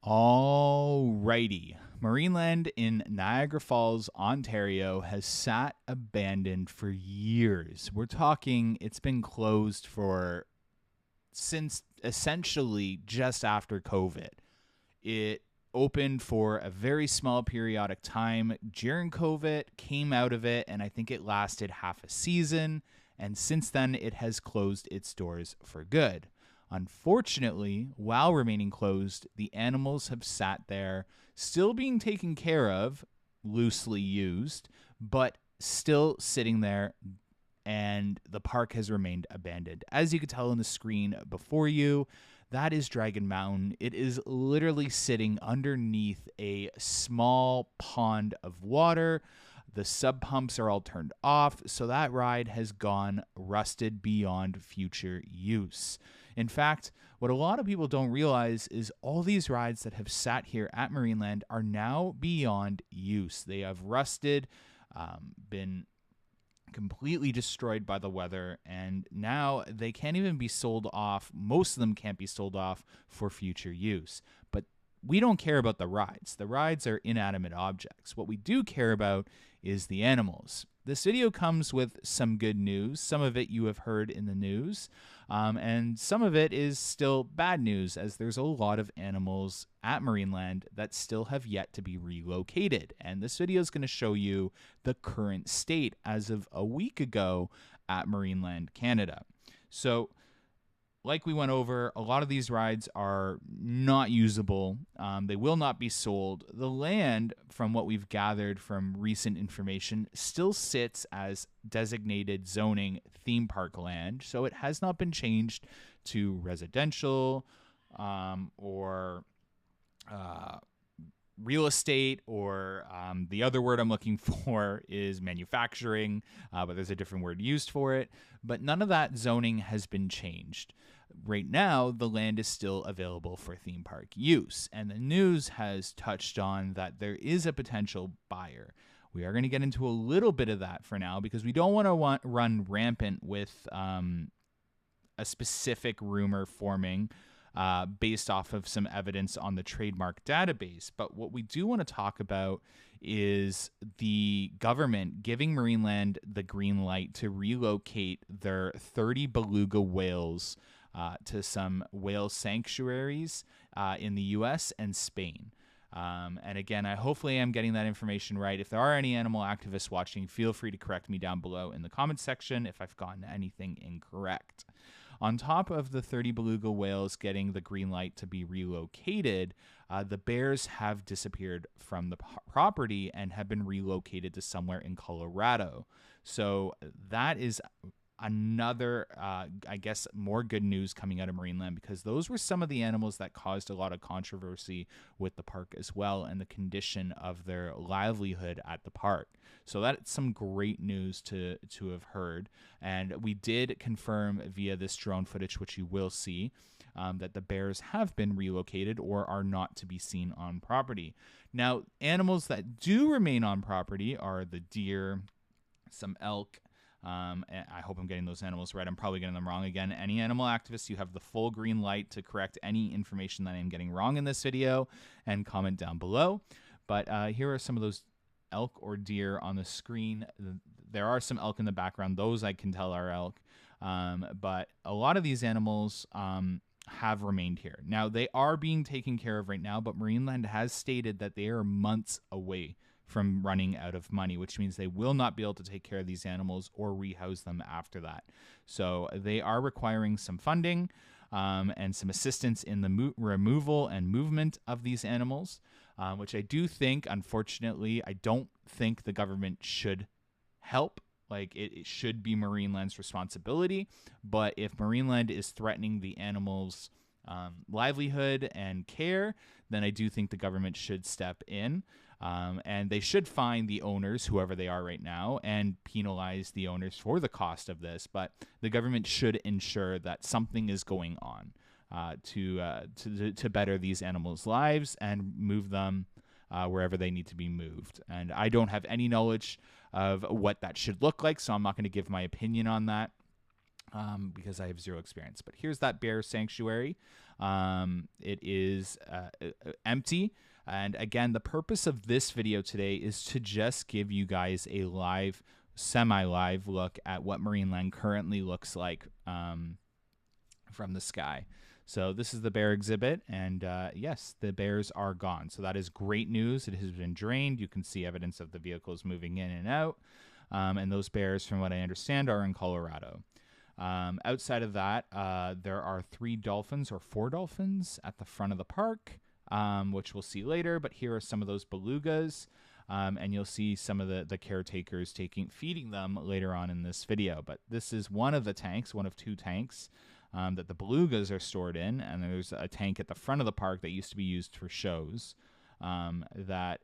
Alrighty. Marineland in Niagara Falls, Ontario has sat abandoned for years. We're talking, it's been closed for since essentially just after COVID. It opened for a very small periodic time during COVID, came out of it, and I think it lasted half a season. And since then, it has closed its doors for good. Unfortunately, while remaining closed, the animals have sat there, still being taken care of, loosely used, but still sitting there, and the park has remained abandoned. As you can tell on the screen before you, that is Dragon Mountain. It is literally sitting underneath a small pond of water. The sub pumps are all turned off, so that ride has gone rusted beyond future use. In fact, what a lot of people don't realize is all these rides that have sat here at Marineland are now beyond use. They have rusted, been completely destroyed by the weather, and now they can't even be sold off. Most of them can't be sold off for future use. But we don't care about the rides. The rides are inanimate objects. What we do care about is the animals. This video comes with some good news. Some of it you have heard in the news, and some of it is still bad news, as there's a lot of animals at Marineland that still have yet to be relocated. And this video is going to show you the current state as of a week ago at Marineland Canada. So, like we went over, a lot of these rides are not usable. They will not be sold. The land, from what we've gathered from recent information, still sits as designated zoning theme park land. So it has not been changed to residential or real estate, or the other word I'm looking for is manufacturing, but there's a different word used for it. But none of that zoning has been changed. Right now, the land is still available for theme park use, and the news has touched on that there is a potential buyer. We are going to get into a little bit of that for now, because we don't want to run rampant with a specific rumor forming based off of some evidence on the trademark database. But what we do want to talk about is the government giving Marineland the green light to relocate their 30 beluga whales to some whale sanctuaries in the U.S. and Spain. And again, I hopefully am getting that information right. If there are any animal activists watching, feel free to correct me down below in the comments section if I've gotten anything incorrect. On top of the 30 beluga whales getting the green light to be relocated, the bears have disappeared from the property and have been relocated to somewhere in Colorado. So that is another, I guess, more good news coming out of Marineland, because those were some of the animals that caused a lot of controversy with the park as well, and the condition of their livelihood at the park. So that's some great news to have heard. And we did confirm via this drone footage, which you will see, that the bears have been relocated or are not to be seen on property. Now, animals that do remain on property are the deer, some elk. And I hope I'm getting those animals right. I'm probably getting them wrong again. Any animal activists, you have the full green light to correct any information that I'm getting wrong in this video and comment down below. But here are some of those elk or deer on the screen. There are some elk in the background. Those I can tell are elk. But a lot of these animals have remained here. Now, they are being taken care of right now, but Marineland has stated that they are months away from running out of money, which means they will not be able to take care of these animals or rehouse them after that. So they are requiring some funding and some assistance in the removal and movement of these animals, which I do think, unfortunately, I don't think the government should help. Like, it should be Marineland's responsibility. But if Marineland is threatening the animals' livelihood and care, then I do think the government should step in. And they should fine the owners, whoever they are right now, and penalize the owners for the cost of this. But the government should ensure that something is going on to better these animals' lives and move them wherever they need to be moved. And I don't have any knowledge of what that should look like, so I'm not going to give my opinion on that. Because I have zero experience. But here's that bear sanctuary. It is empty. And again, the purpose of this video today is to just give you guys a live, semi-live look at what Marineland currently looks like from the sky. So this is the bear exhibit, and yes, the bears are gone. So that is great news. It has been drained. You can see evidence of the vehicles moving in and out. And those bears, from what I understand, are in Colorado. Outside of that, there are 3 dolphins or 4 dolphins at the front of the park, which we'll see later. But here are some of those belugas. And you'll see some of the caretakers feeding them later on in this video. But this is one of the tanks, one of 2 tanks that the belugas are stored in. And there's a tank at the front of the park that used to be used for shows that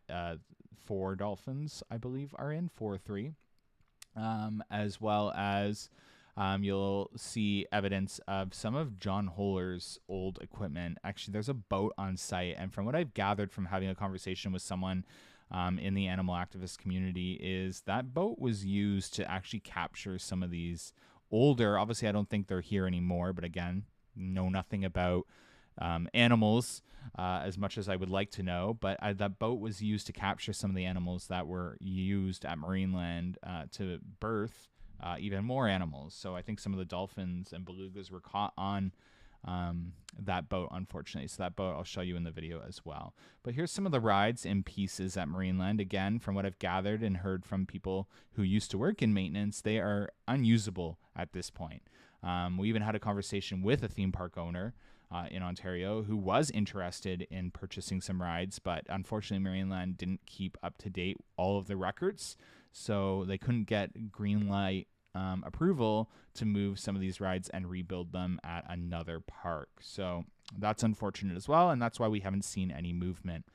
4 dolphins, I believe, are in, 4 or 3. As well as you'll see evidence of some of John Holler's old equipment. Actually, there's a boat on site. And from what I've gathered from having a conversation with someone in the animal activist community, is that boat was used to actually capture some of these older, obviously I don't think they're here anymore, but again, know nothing about animals as much as I would like to know, but that boat was used to capture some of the animals that were used at Marineland to birth even more animals. So I think some of the dolphins and belugas were caught on that boat, unfortunately. So that boat I'll show you in the video as well. But here's some of the rides in pieces at Marineland. Again, from what I've gathered and heard from people who used to work in maintenance, they are unusable at this point. We even had a conversation with a theme park owner in Ontario who was interested in purchasing some rides, but unfortunately Marineland didn't keep up to date all of the records, so they couldn't get green light approval to move some of these rides and rebuild them at another park. So that's unfortunate as well, and that's why we haven't seen any movement.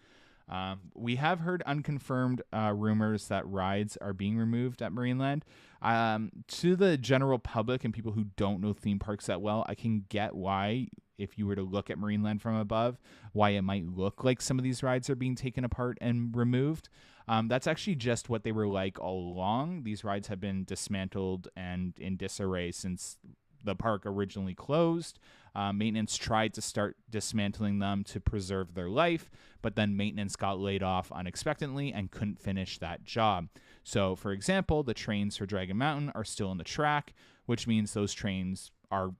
We have heard unconfirmed rumors that rides are being removed at Marineland. To the general public and people who don't know theme parks that well, I can get why, if you were to look at Marineland from above, why it might look like some of these rides are being taken apart and removed. That's actually just what they were like all along. These rides have been dismantled and in disarray since the park originally closed. Maintenance tried to start dismantling them to preserve their life, but then maintenance got laid off unexpectedly and couldn't finish that job. So, for example, the trains for Dragon Mountain are still on the track, which means those trains are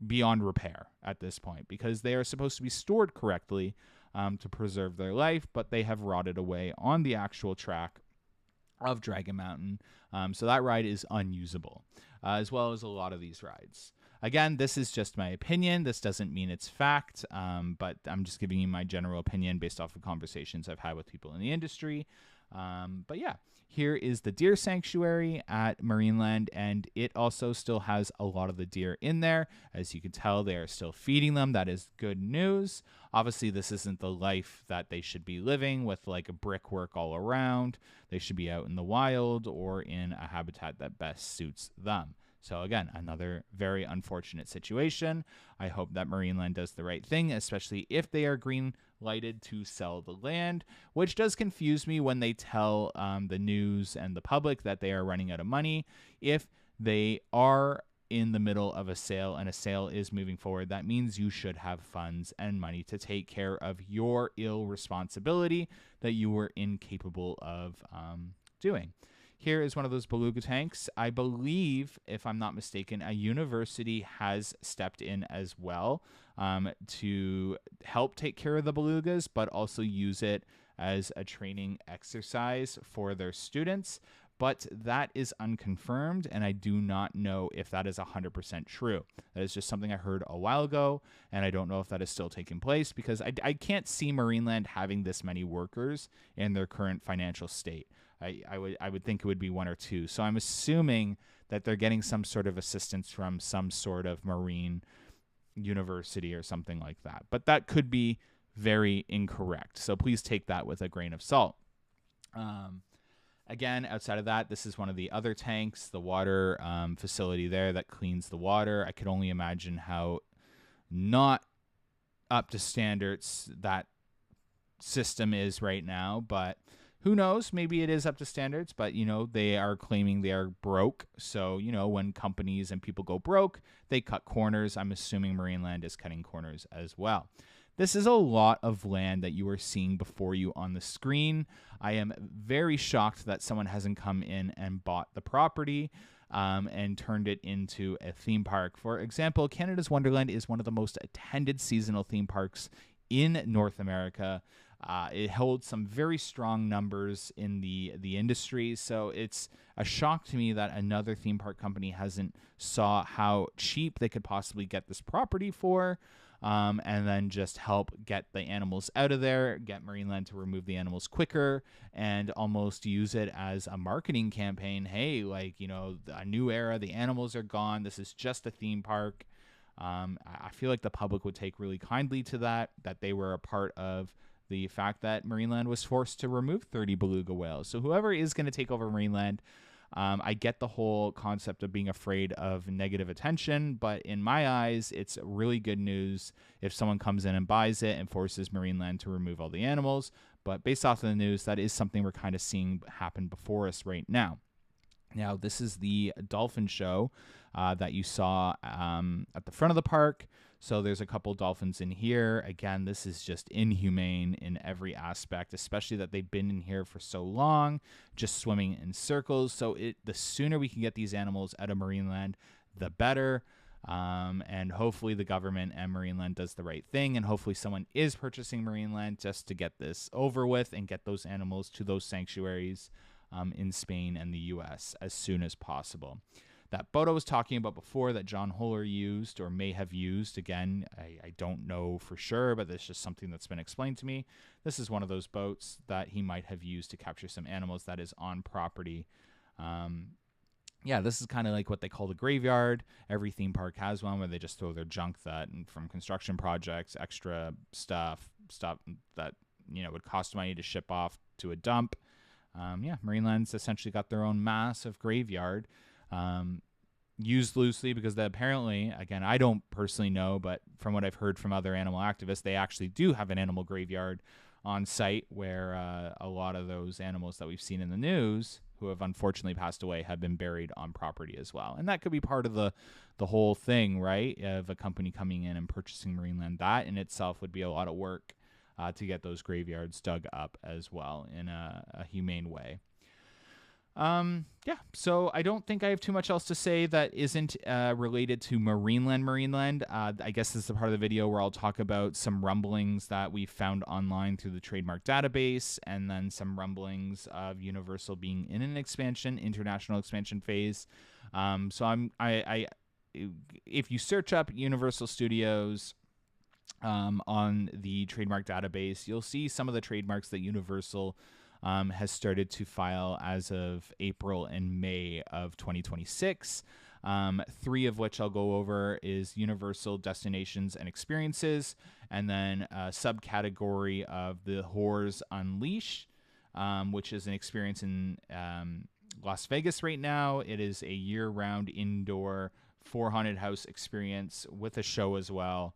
beyond repair at this point because they are supposed to be stored correctly to preserve their life, but they have rotted away on the actual track of Dragon Mountain. So that ride is unusable, as well as a lot of these rides. Again, this is just my opinion. This doesn't mean it's fact, but I'm just giving you my general opinion based off of conversations I've had with people in the industry. But yeah, here is the deer sanctuary at Marineland, and it also still has a lot of the deer in there. As you can tell, they are still feeding them. That is good news. Obviously, this isn't the life that they should be living with like a brickwork all around. They should be out in the wild or in a habitat that best suits them. So again, another very unfortunate situation. I hope that Marineland does the right thing, especially if they are green lighted to sell the land, which does confuse me when they tell the news and the public that they are running out of money. If they are in the middle of a sale and a sale is moving forward, that means you should have funds and money to take care of your ill responsibility that you were incapable of doing. Here is one of those beluga tanks. I believe, if I'm not mistaken, a university has stepped in as well to help take care of the belugas, but also use it as a training exercise for their students. But that is unconfirmed, and I do not know if that is 100% true. That is just something I heard a while ago, and I don't know if that is still taking place because I can't see Marineland having this many workers in their current financial state. I would think it would be 1 or 2. So I'm assuming that they're getting some sort of assistance from some sort of marine university or something like that. But that could be very incorrect. So please take that with a grain of salt. Again, outside of that, this is one of the other tanks, the water facility there that cleans the water. I could only imagine how not up to standards that system is right now, but Who knows? Maybe it is up to standards, but they are claiming they are broke. So, when companies and people go broke, they cut corners. I'm assuming Marineland is cutting corners as well. This is a lot of land that you are seeing before you on the screen. I am very shocked that someone hasn't come in and bought the property and turned it into a theme park. For example, Canada's Wonderland is one of the most attended seasonal theme parks in North America. It holds some very strong numbers in the industry, so it's a shock to me that another theme park company hasn't saw how cheap they could possibly get this property for, and then just help get the animals out of there, get Marineland to remove the animals quicker, and almost use it as a marketing campaign. Hey, a new era, the animals are gone, this is just a theme park. I feel like the public would take really kindly to that they were a part of the fact that Marineland was forced to remove 30 beluga whales. So whoever is going to take over Marineland, I get the whole concept of being afraid of negative attention, but in my eyes, it's really good news if someone comes in and buys it and forces Marineland to remove all the animals. But based off of the news, that is something we're kind of seeing happen before us right now. Now, this is the dolphin show that you saw at the front of the park. So there's a couple dolphins in here. Again, this is just inhumane in every aspect, especially that they've been in here for so long, just swimming in circles. So the sooner we can get these animals out of Marineland, the better. And hopefully the government and Marineland does the right thing. And hopefully someone is purchasing Marineland just to get this over with and get those animals to those sanctuaries in Spain and the U.S. as soon as possible. That boat I was talking about before that John Holler used or may have used, again, I don't know for sure, but it's just something that's been explained to me. This is one of those boats that he might have used to capture some animals that is on property. This is kind of like what they call the graveyard. Every theme park has one where they just throw their junk from construction projects, extra stuff that would cost money to ship off to a dump. Marineland's essentially got their own massive graveyard. Used loosely because apparently, again, I don't personally know, but from what I've heard from other animal activists, they actually do have an animal graveyard on site where a lot of those animals that we've seen in the news who have unfortunately passed away have been buried on property as well. And that could be part of the whole thing, right, of a company coming in and purchasing Marineland. That in itself would be a lot of work to get those graveyards dug up as well in a humane way. So I don't think I have too much else to say that isn't related to Marineland. I guess this is the part of the video where I'll talk about some rumblings that we found online through the trademark database, and then some rumblings of Universal being in an international expansion phase. If you search up Universal Studios on the trademark database, you'll see some of the trademarks that Universal has started to file as of April and May of 2026. 3 of which I'll go over is Universal Destinations and Experiences, and then a subcategory of the Horrors Unleashed, which is an experience in Las Vegas right now. It is a year-round indoor 4 haunted house experience with a show as well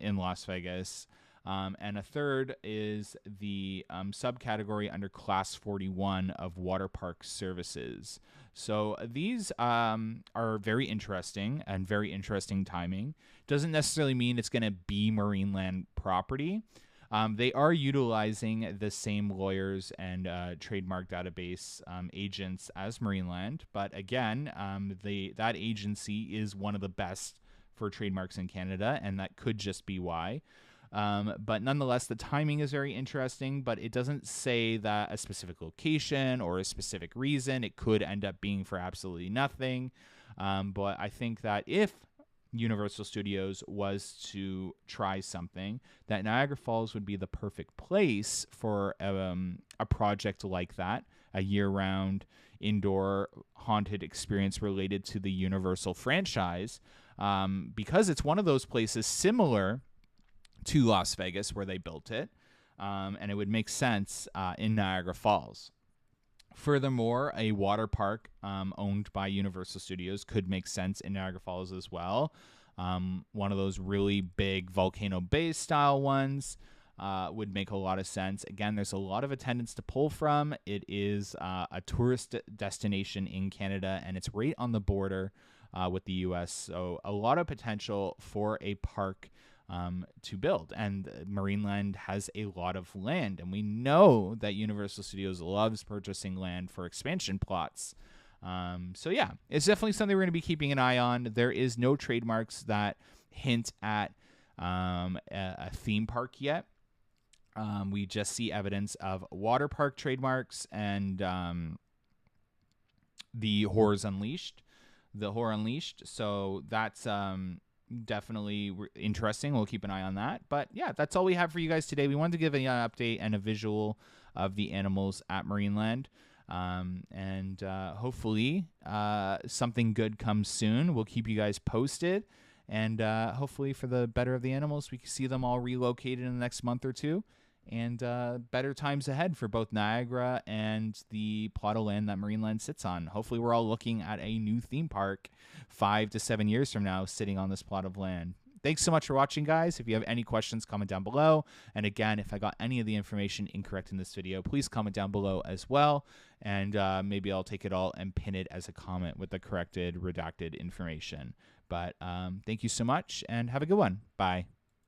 in Las Vegas. And a third is the subcategory under Class 41 of water park services. So these are very interesting and very interesting timing. Doesn't necessarily mean it's going to be Marineland property. They are utilizing the same lawyers and trademark database agents as Marineland. But again, that agency is one of the best for trademarks in Canada, and that could just be why. But nonetheless, the timing is very interesting, but it doesn't say that a specific location or a specific reason. It could end up being for absolutely nothing. But I think that if Universal Studios was to try something, that Niagara Falls would be the perfect place for a project like that, a year-round indoor haunted experience related to the Universal franchise, because it's one of those places similar to Las Vegas where they built it, and it would make sense in Niagara Falls. Furthermore, a water park owned by Universal Studios could make sense in Niagara Falls as well. One of those really big Volcano Bay style ones. would make a lot of sense. Again, there's a lot of attendance to pull from. It is a tourist destination in Canada, and it's right on the border with the U.S. So a lot of potential for a park to build. And Marineland has a lot of land, and we know that Universal Studios loves purchasing land for expansion plots. So yeah, it's definitely something we're going to be keeping an eye on. There is no trademarks that hint at a theme park yet. We just see evidence of water park trademarks and the Horror Unleashed. So that's definitely interesting. We'll keep an eye on that. But yeah, that's all we have for you guys today. We wanted to give an update and a visual of the animals at Marineland. And hopefully something good comes soon. We'll keep you guys posted. And hopefully for the better of the animals, we can see them all relocated in the next month or two. And better times ahead for both Niagara and the plot of land that Marineland sits on. Hopefully we're all looking at a new theme park 5 to 7 years from now sitting on this plot of land. Thanks so much for watching, guys. If you have any questions, comment down below. And again, if I got any of the information incorrect in this video, please comment down below as well. And maybe I'll take it all and pin it as a comment with the corrected, redacted information. But thank you so much, and have a good one. Bye.